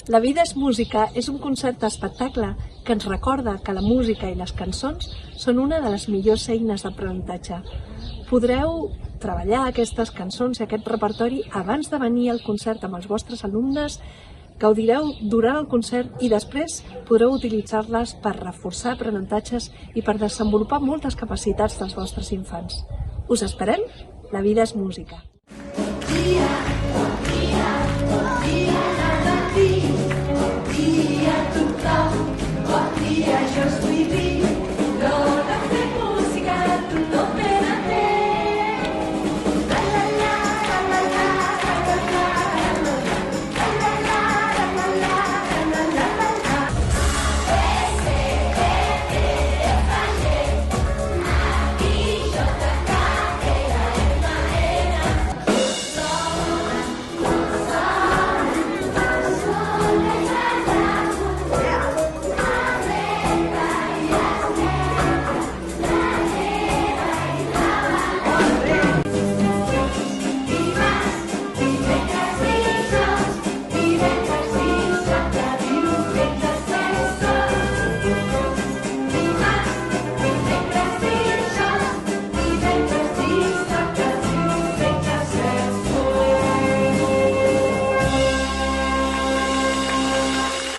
La vida és música és un concert espectacle que ens recorda que la música i les cançons són una de les millors eines d'aprenentatge. Podreu treballar aquestes cançons i aquest repertori abans de venir al concert amb els vostres alumnes, gaudireu durant el concert i després podreu utilitzar-les per reforçar aprenentatges i per desenvolupar moltes capacitats dels vostres infants. Us esperem? La vida és música.